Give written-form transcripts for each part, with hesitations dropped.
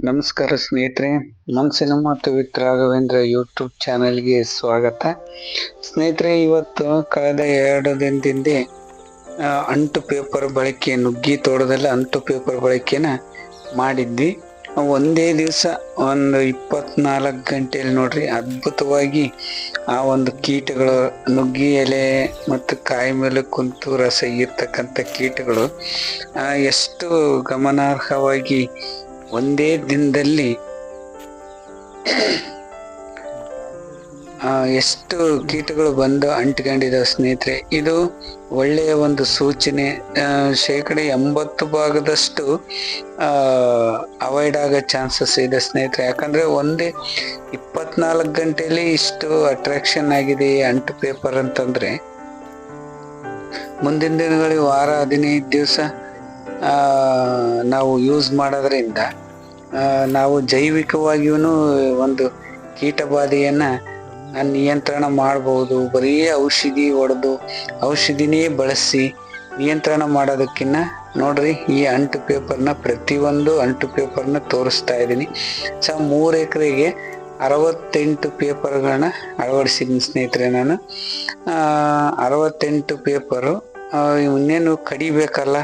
ನಮಸ್ಕಾರ ಸ್ನೇಹಿತರೆ, ಮನಸ್ಸಿನ ಮಾತು ವಿತ್ ರಾಘವೇಂದ್ರ ಯೂಟ್ಯೂಬ್ ಚಾನೆಲ್ಗೆ ಸ್ವಾಗತ. ಸ್ನೇಹಿತರೆ, ಇವತ್ತು ಕಳೆದ 2 ದಿನದಿಂದ ಅಂಟು ಪೇಪರ್ ಬಳಕೆ, ನುಗ್ಗಿ ತೋಟದಲ್ಲಿ ಅಂಟು ಪೇಪರ್ ಬಳಕೆನ ಮಾಡಿದ್ವಿ. ಒಂದೇ ದಿವಸ ಒಂದು 24 ಗಂಟೆಯಲ್ಲಿ ನೋಡ್ರಿ ಅದ್ಭುತವಾಗಿ ಆ ಒಂದು ಕೀಟಗಳು, ನುಗ್ಗಿ ಎಲೆ ಮತ್ತು ಕಾಯಿ ಮೇಲೆ ಕುಂತು ರಸ ಇರ್ತಕ್ಕಂಥ ಕೀಟಗಳು ಎಷ್ಟು ಗಮನಾರ್ಹವಾಗಿ ಒಂದೇ ದಿನದಲ್ಲಿ ಎಷ್ಟು ಕೀಟಗಳು ಬಂದು ಅಂಟ್ಕೊಂಡಿದ್ದಾವೆ ಸ್ನೇಹಿತರೆ. ಇದು ಒಳ್ಳೆಯ ಒಂದು ಸೂಚನೆ. 80% ಅವಾಯ್ಡ್ ಆಗೋ ಚಾನ್ಸಸ್ ಇದೆ ಸ್ನೇಹಿತರೆ. ಯಾಕಂದ್ರೆ ಒಂದೇ 24 ಗಂಟೆಯಲ್ಲಿ ಇಷ್ಟು ಅಟ್ರಾಕ್ಷನ್ ಆಗಿದೆ ಈ ಅಂಟು ಪೇಪರ್ ಅಂತಂದ್ರೆ, ಮುಂದಿನ ದಿನಗಳಿಗೆ ವಾರ 15 ದಿವಸ ನಾವು ಯೂಸ್ ಮಾಡೋದ್ರಿಂದ ನಾವು ಜೈವಿಕವಾಗಿಯೂ ಒಂದು ಕೀಟಬಾಧೆಯನ್ನ ನಿಯಂತ್ರಣ ಮಾಡಬಹುದು. ಬರೀ ಔಷಧಿ ಹೊಡೆದು ಔಷಧಿನೇ ಬಳಸಿ ನಿಯಂತ್ರಣ ಮಾಡೋದಕ್ಕಿಂತ ನೋಡ್ರಿ, ಈ ಅಂಟು ಪೇಪರ್ನ ಪ್ರತಿಯೊಂದು ಅಂಟು ಪೇಪರ್ನ ತೋರಿಸ್ತಾ ಇದ್ದೀನಿ. 3 ಎಕರೆಗೆ 68 ಪೇಪರ್ಗಳನ್ನ ಅಳವಡಿಸಿದ್ದೀನಿ ಸ್ನೇಹಿತರೆ. ನಾನು 68 ಪೇಪರು ಇನ್ನೇನು ಕಡಿಬೇಕಲ್ಲ,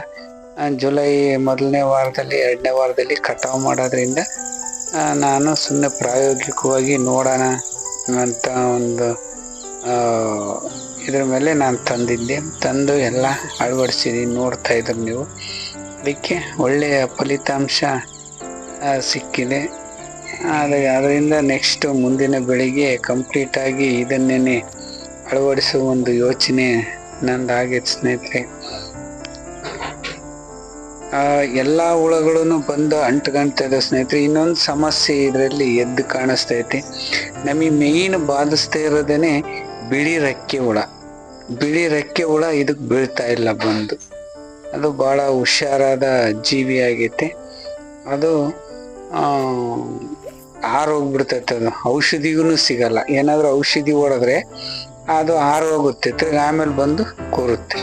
ಜುಲೈ 1ನೇ ವಾರದಲ್ಲಿ 2ನೇ ವಾರದಲ್ಲಿ ಕಟಾವು ಮಾಡೋದ್ರಿಂದ ನಾನು ಸುಮ್ಮನೆ ಪ್ರಾಯೋಗಿಕವಾಗಿ ನೋಡೋಣ ಅಂತ ಒಂದು ಇದ್ರ ಮೇಲೆ ನಾನು ತಂದು ಎಲ್ಲ ಅಳವಡಿಸಿದ್ದೀನಿ. ನೋಡ್ತಾ ಇದ್ರು ನೀವು. ಅದಕ್ಕೆ ಒಳ್ಳೆಯ ಫಲಿತಾಂಶ ಸಿಕ್ಕಿದೆ. ಅದರಿಂದ ನೆಕ್ಸ್ಟ್ ಮುಂದಿನ ಬೆಳೆಗೆ ಕಂಪ್ಲೀಟಾಗಿ ಇದನ್ನೇ ಅಳವಡಿಸುವ ಒಂದು ಯೋಚನೆ ನಂದಾಗೈತೆ ಸ್ನೇಹಿತರೆ. ಎಲ್ಲ ಹುಳಗಳನ್ನು ಬಂದು ಅಂಟ್ಕೊಂತದೆ ಸ್ನೇಹಿತರೆ. ಇನ್ನೊಂದು ಸಮಸ್ಯೆ ಇದರಲ್ಲಿ ಎದ್ದು ಕಾಣಿಸ್ತೈತಿ. ನಮಗೆ ಮೇಯ್ನ್ ಬಾಧಿಸ್ತಾ ಇರೋದೇನೆ ಬಿಳಿ ರೆಕ್ಕೆ ಹುಳ. ಬಿಳಿ ರೆಕ್ಕೆ ಹುಳ ಇದಕ್ಕೆ ಬೀಳ್ತಾ ಇಲ್ಲ ಬಂದು. ಅದು ಬಹಳ ಹುಷಾರಾದ ಜೀವಿ ಆಗೈತೆ. ಅದು ಆರೋಗ್ಬಿಡ್ತೈತೆ. ಅದು ಔಷಧಿಗೂ ಸಿಗಲ್ಲ. ಏನಾದ್ರು ಔಷಧಿ ಹೊಡೆದ್ರೆ ಅದು ಆರೋಗುತ್ತೆ, ಆಮೇಲೆ ಬಂದು ಕೂರುತ್ತೆ.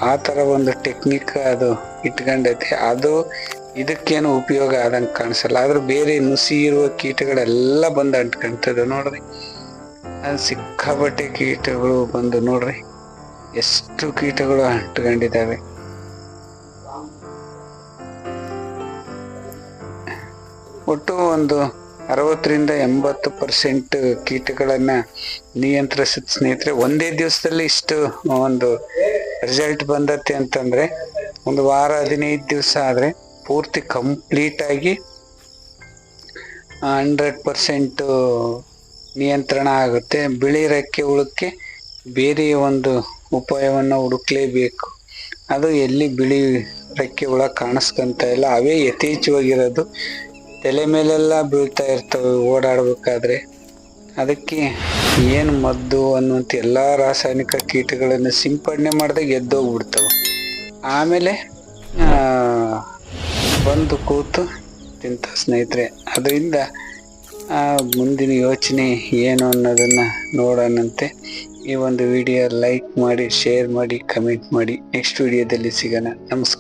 ಆ ಥರ ಒಂದು ಟೆಕ್ನಿಕ್ ಅದು ಇಟ್ಕೊಂಡೈತೆ. ಅದು ಇದಕ್ಕೇನು ಉಪಯೋಗ ಆದಂಗೆ ಕಾಣಿಸಲ್ಲ. ಆದ್ರೆ ಬೇರೆ ನುಸಿ ಇರುವ ಕೀಟಗಳೆಲ್ಲ ಬಂದು ಅಂಟ್ಕೊಂತದೆ ನೋಡ್ರಿ. ಅದು ಸಿಕ್ಕಾಪಟ್ಟೆ ಕೀಟಗಳು ಬಂದು ನೋಡ್ರಿ, ಎಷ್ಟು ಕೀಟಗಳು ಅಂಟ್ಕೊಂಡಿದ್ದಾವೆ. ಒಟ್ಟು ಒಂದು 60ರಿಂದ 80% ಕೀಟಗಳನ್ನ ನಿಯಂತ್ರಿಸಿದ ಸ್ನೇಹಿತರೆ. ಒಂದೇ ದಿವಸದಲ್ಲಿ ಇಷ್ಟು ಒಂದು ರಿಸಲ್ಟ್ ಬಂದತ್ತೆ ಅಂತಂದ್ರೆ, ಒಂದು ವಾರ 15 ದಿವಸ ಆದ್ರೆ ಪೂರ್ತಿ ಕಂಪ್ಲೀಟ್ ಆಗಿ 100% ನಿಯಂತ್ರಣ ಆಗುತ್ತೆ. ಬಿಳಿ ರೆಕ್ಕೆ ಹುಳಕ್ಕೆ ಬೇರೆ ಒಂದು ಉಪಾಯವನ್ನು ಹುಡುಕ್ಲೇಬೇಕು. ಅದು ಎಲ್ಲಿ ಬಿಳಿ ರೆಕ್ಕೆ ಹುಳ ಕಾಣಿಸ್ಕೊಂತ ಇಲ್ಲ. ಅವೇ ಯಥೇಚ್ಛವಾಗಿರೋದು, ತಲೆ ಮೇಲೆಲ್ಲ ಬೀಳ್ತಾ ಇರ್ತವೆ ಓಡಾಡ್ಬೇಕಾದ್ರೆ. ಅದಕ್ಕೆ ಏನು ಮದ್ದು ಅನ್ನುವಂಥ ಎಲ್ಲ ರಾಸಾಯನಿಕ ಕೀಟಗಳನ್ನು ಸಿಂಪಡಣೆ ಮಾಡಿದಾಗ ಎದ್ದೋಗ್ಬಿಡ್ತವೆ. ಆಮೇಲೆ ಬಂದು ಕೂತು ತಿಂತ ಸ್ನೇಹಿತರೆ. ಅದರಿಂದ ಮುಂದಿನ ಯೋಚನೆ ಏನು ಅನ್ನೋದನ್ನು ನೋಡೋಣಂತೆ. ಈ ಒಂದು ವಿಡಿಯೋ ಲೈಕ್ ಮಾಡಿ, ಶೇರ್ ಮಾಡಿ, ಕಮೆಂಟ್ ಮಾಡಿ. ನೆಕ್ಸ್ಟ್ ವಿಡಿಯೋದಲ್ಲಿ ಸಿಗೋಣ. ನಮಸ್ಕಾರ.